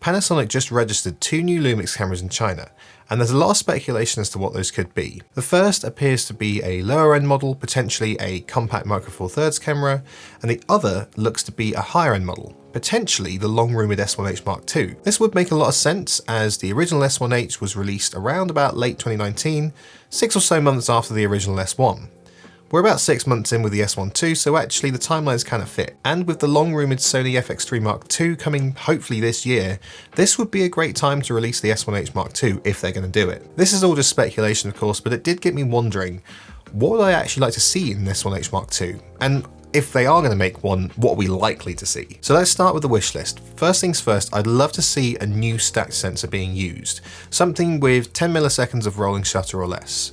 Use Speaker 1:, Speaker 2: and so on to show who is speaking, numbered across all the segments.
Speaker 1: Panasonic just registered 2 new Lumix cameras in China, and there's a lot of speculation as to what those could be. The first appears to be a lower end model, potentially a compact micro four thirds camera, and the other looks to be a higher end model, potentially the long-rumoured S1H Mark II. This would make a lot of sense as the original S1H was released around about late 2019, 6 or so months after the original S1. We're about 6 months in with the S1 II, so actually the timelines kind of fit. And with the long-rumoured Sony FX3 Mark II coming hopefully this year, this would be a great time to release the S1H Mark II if they're going to do it. This is all just speculation of course, but it did get me wondering, what would I actually like to see in this S1H Mark II? And if they are going to make one, what are we likely to see? So let's start with the wish list. First things first, I'd love to see a new stacked sensor being used. Something with 10 milliseconds of rolling shutter or less.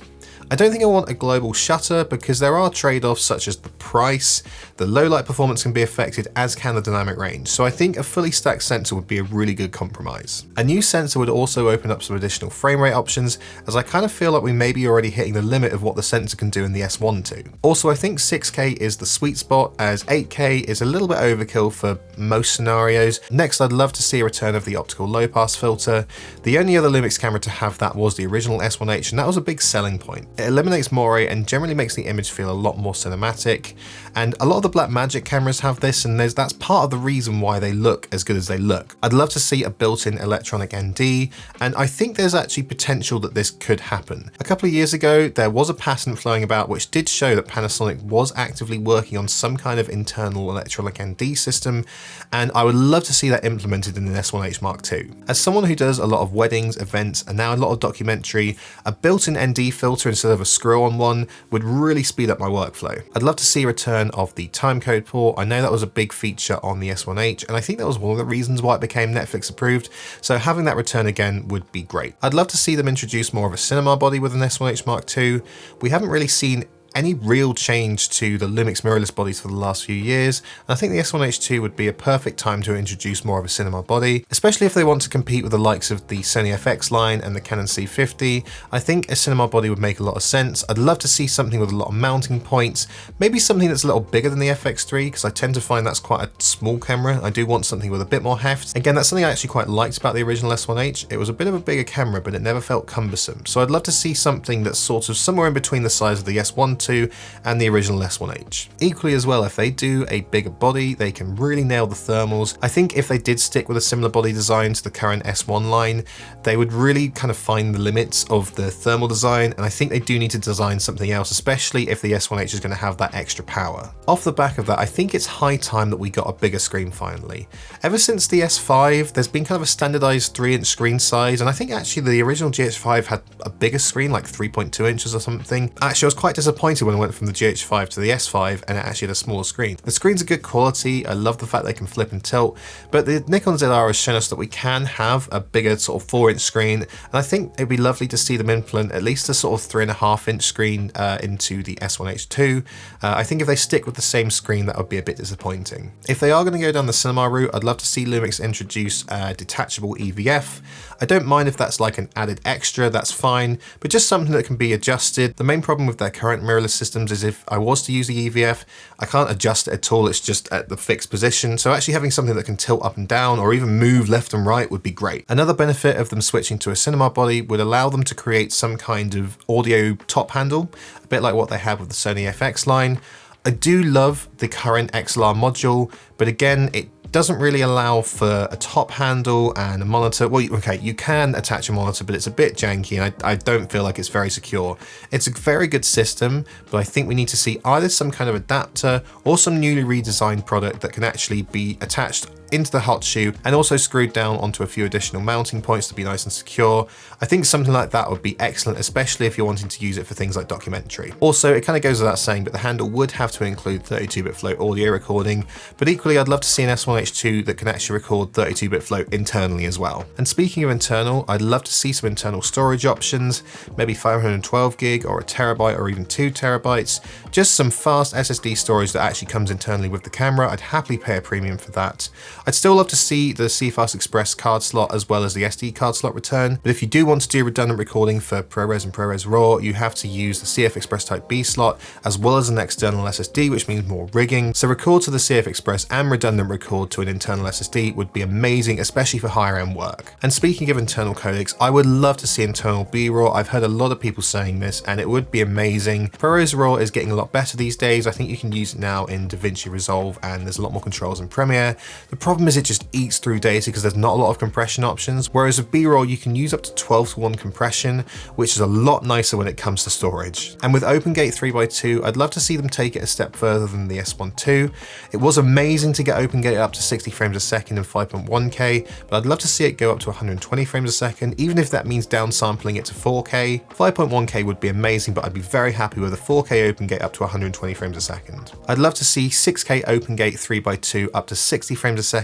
Speaker 1: I don't think I want a global shutter because there are trade-offs such as the price, the low light performance can be affected, as can the dynamic range, so I think a fully stacked sensor would be a really good compromise. A new sensor would also open up some additional frame rate options, as I kind of feel like we may be already hitting the limit of what the sensor can do in the S1 II. Also, I think 6K is the sweet spot, as 8K is a little bit overkill for most scenarios. Next, I'd love to see a return of the optical low pass filter. The only other Lumix camera to have that was the original S1H, and that was a big selling point. It eliminates moire and generally makes the image feel a lot more cinematic, and a lot of the Blackmagic cameras have this, and that's part of the reason why they look as good as they look. I'd love to see a built-in electronic ND, and I think there's actually potential that this could happen. A couple of years ago there was a patent flowing about which did show that Panasonic was actively working on some kind of internal electronic ND system, and I would love to see that implemented in the S1H Mark II. As someone who does a lot of weddings, events, and now a lot of documentary, a built-in ND filter instead of a screw-on one would really speed up my workflow. I'd love to see a return of the timecode port. I know that was a big feature on the S1H, and I think that was one of the reasons why it became Netflix approved, so having that return again would be great. I'd love to see them introduce more of a cinema body with an S1H Mark II. We haven't really seen any real change to the Lumix mirrorless bodies for the last few years, and I think the S1H II would be a perfect time to introduce more of a cinema body, especially if they want to compete with the likes of the Sony FX line and the Canon C50. I think a cinema body would make a lot of sense. I'd love to see something with a lot of mounting points, maybe something that's a little bigger than the FX3, because I tend to find that's quite a small camera. I do want something with a bit more heft. Again, that's something I actually quite liked about the original S1H. It was a bit of a bigger camera, but it never felt cumbersome. So I'd love to see something that's sort of somewhere in between the size of the S1 II and the original S1H. Equally as well, if they do a bigger body, they can really nail the thermals. I think if they did stick with a similar body design to the current S1 line, they would really kind of find the limits of the thermal design, and I think they do need to design something else, especially if the S1H is going to have that extra power. Off the back of that, I think it's high time that we got a bigger screen finally. Ever since the S5, there's been kind of a standardized 3-inch screen size, and I think actually the original GH5 had a bigger screen, like 3.2 inches or something. Actually, I was quite disappointed when I went from the GH5 to the S5 and it actually had a smaller screen. The screens are good quality, I love the fact they can flip and tilt, but the Nikon ZR has shown us that we can have a bigger sort of 4-inch screen, and I think it'd be lovely to see them implement at least a sort of 3.5-inch screen into the S1H II. I think if they stick with the same screen, that would be a bit disappointing. If they are going to go down the cinema route, I'd love to see Lumix introduce a detachable EVF. I don't mind if that's like an added extra, that's fine, but just something that can be adjusted. The main problem with their current mirrorless systems is if I was to use the EVF, I can't adjust it at all, it's just at the fixed position, so actually having something that can tilt up and down or even move left and right would be great. Another benefit of them switching to a cinema body would allow them to create some kind of audio top handle, a bit like what they have with the Sony FX line. I do love the current XLR module, but again, it doesn't really allow for a top handle and a monitor. Well, okay, you can attach a monitor, but it's a bit janky and I don't feel like it's very secure. It's a very good system, but I think we need to see either some kind of adapter or some newly redesigned product that can actually be attached into the hot shoe and also screwed down onto a few additional mounting points to be nice and secure. I think something like that would be excellent, especially if you're wanting to use it for things like documentary. Also, it kind of goes without saying, but the handle would have to include 32-bit float audio recording, but equally I'd love to see an S1H II that can actually record 32-bit float internally as well. And speaking of internal, I'd love to see some internal storage options, maybe 512 gig or a terabyte or even 2 terabytes, just some fast SSD storage that actually comes internally with the camera. I'd happily pay a premium for that. I'd still love to see the CFast Express card slot as well as the SD card slot return, but if you do want to do redundant recording for ProRes and ProRes RAW, you have to use the CF Express Type B slot as well as an external SSD, which means more rigging. So record to the CF Express and redundant record to an internal SSD would be amazing, especially for higher end work. And speaking of internal codecs, I would love to see internal B-RAW. I've heard a lot of people saying this and it would be amazing. ProRes RAW is getting a lot better these days. I think you can use it now in DaVinci Resolve and there's a lot more controls in Premiere. The problem is it just eats through data because there's not a lot of compression options, whereas with B-RAW you can use up to 12:1 compression, which is a lot nicer when it comes to storage. And with OpenGate 3x2, I'd love to see them take it a step further than the S1 II. It was amazing to get OpenGate up to 60 frames a second in 5.1K, but I'd love to see it go up to 120 frames a second, even if that means downsampling it to 4K. 5.1K would be amazing, but I'd be very happy with a 4K OpenGate up to 120 frames a second. I'd love to see 6K OpenGate 3x2 up to 60 frames a second.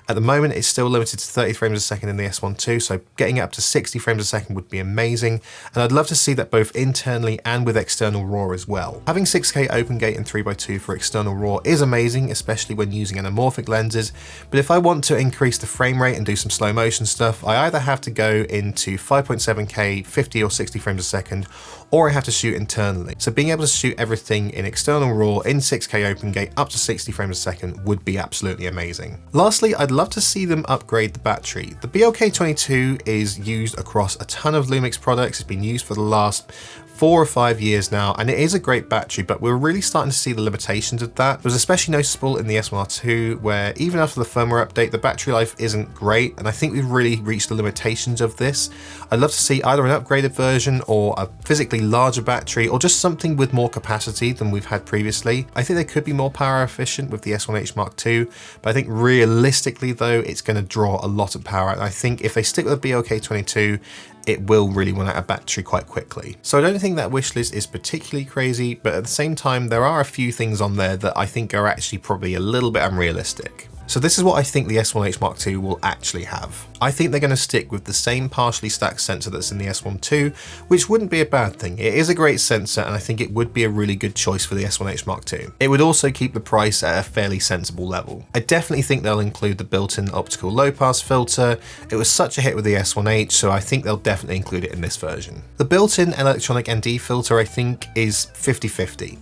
Speaker 1: At the moment, it's still limited to 30 frames a second in the S1 II, so getting it up to 60 frames a second would be amazing. And I'd love to see that both internally and with external RAW as well. Having 6K OpenGate and 3x2 for external RAW is amazing, especially when using anamorphic lenses. But if I want to increase the frame rate and do some slow motion stuff, I either have to go into 5.7K, 50 or 60 frames a second, or I have to shoot internally. So being able to shoot everything in external RAW in 6K OpenGate up to 60 frames a second would be absolutely amazing. Lastly, I'd love to see them upgrade the battery. The BLK22 is used across a ton of Lumix products. It's been used for the last 4 or 5 years now, and it is a great battery, but we're really starting to see the limitations of that. It was especially noticeable in the S1R II, where even after the firmware update, the battery life isn't great, and I think we've really reached the limitations of this. I'd love to see either an upgraded version or a physically larger battery, or just something with more capacity than we've had previously. I think they could be more power efficient with the S1H Mark II, but I think realistically though, it's going to draw a lot of power. And I think if they stick with the BLK22, it will really run out of battery quite quickly. So I don't think that wish list is particularly crazy, but at the same time, there are a few things on there that I think are actually probably a little bit unrealistic. So this is what I think the S1H Mark II will actually have. I think they're going to stick with the same partially stacked sensor that's in the S1 II, which wouldn't be a bad thing. It is a great sensor and I think it would be a really good choice for the S1H Mark II. It would also keep the price at a fairly sensible level. I definitely think they'll include the built-in optical low pass filter. It was such a hit with the S1H, so I think they'll definitely include it in this version. The built-in electronic ND filter I think is 50-50.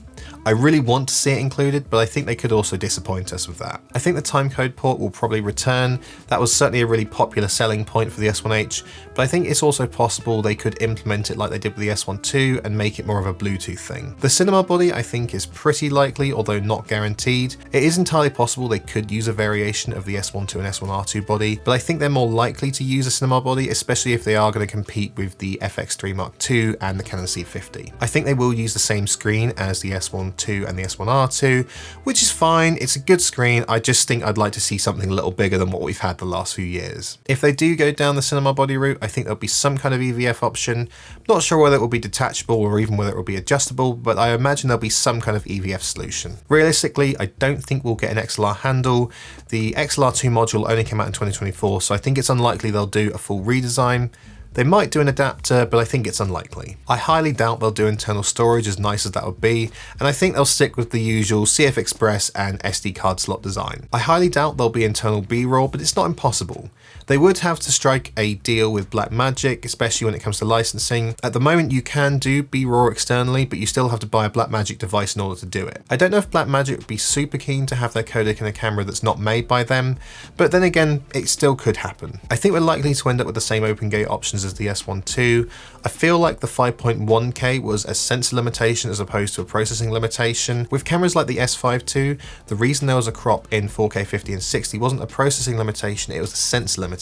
Speaker 1: I really want to see it included, but I think they could also disappoint us with that. I think the timecode port will probably return. That was certainly a really popular selling point for the S1H, but I think it's also possible they could implement it like they did with the S1 II and make it more of a Bluetooth thing. The cinema body I think is pretty likely, although not guaranteed. It is entirely possible they could use a variation of the S1 II and S1R2 body, but I think they're more likely to use a cinema body, especially if they are going to compete with the FX3 Mark II and the Canon C50. I think they will use the same screen as the S1 II and the S1R2, which is fine. It's a good screen. I just think I'd like to see something a little bigger than what we've had the last few years. If they do go down the cinema body route, I think there'll be some kind of EVF option. Not sure whether it will be detachable or even whether it will be adjustable, but I imagine there'll be some kind of EVF solution. Realistically, I don't think we'll get an XLR handle. The XLR2 module only came out in 2024, so I think it's unlikely they'll do a full redesign. They might do an adapter, but I think it's unlikely. I highly doubt they'll do internal storage, as nice as that would be, and I think they'll stick with the usual CF Express and SD card slot design. I highly doubt there'll be internal B-roll, but it's not impossible. They would have to strike a deal with Blackmagic, especially when it comes to licensing. At the moment, you can do B-roll externally, but you still have to buy a Blackmagic device in order to do it. I don't know if Blackmagic would be super keen to have their codec in a camera that's not made by them, but then again, it still could happen. I think we're likely to end up with the same OpenGate options as the S1 II. I feel like the 5.1K was a sensor limitation as opposed to a processing limitation. With cameras like the S5 II, the reason there was a crop in 4K 50 and 60 wasn't a processing limitation, it was a sensor limitation.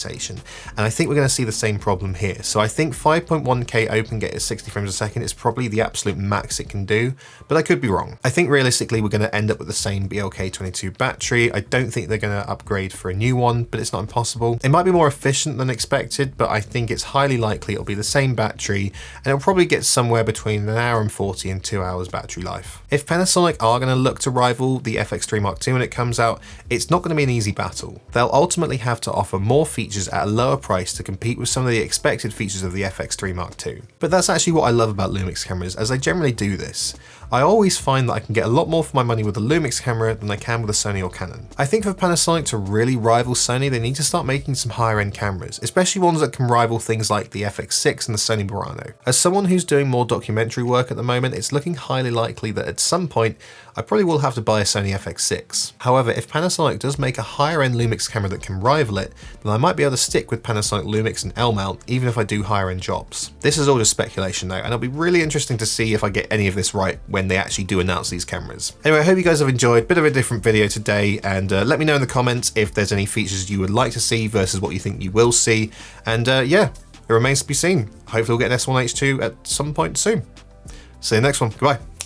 Speaker 1: And I think we're going to see the same problem here. So I think 5.1K OpenGate at 60 frames a second is probably the absolute max it can do, but I could be wrong. I think realistically we're going to end up with the same BLK22 battery. I don't think they're going to upgrade for a new one, but it's not impossible. It might be more efficient than expected, but I think it's highly likely it'll be the same battery, and it'll probably get somewhere between 1 hour and 40 and 2 hours battery life. If Panasonic are going to look to rival the FX3 Mark II when it comes out, it's not going to be an easy battle. They'll ultimately have to offer more features at a lower price to compete with some of the expected features of the FX3 Mark II. But that's actually what I love about Lumix cameras, as they generally do this. I always find that I can get a lot more for my money with a Lumix camera than I can with a Sony or Canon. I think for Panasonic to really rival Sony, they need to start making some higher end cameras, especially ones that can rival things like the FX6 and the Sony Murano. As someone who's doing more documentary work at the moment, it's looking highly likely that at some point I probably will have to buy a Sony FX6. However, if Panasonic does make a higher end Lumix camera that can rival it, then I might be able to stick with Panasonic Lumix and L mount even if I do higher end jobs. This is all just speculation though, and it'll be really interesting to see if I get any of this right when they actually do announce these cameras. Anyway, I hope you guys have enjoyed. Bit of a different video today, and let me know in the comments if there's any features you would like to see versus what you think you will see. And yeah, it remains to be seen. Hopefully we'll get an S1H II at some point soon. See you next one. Goodbye.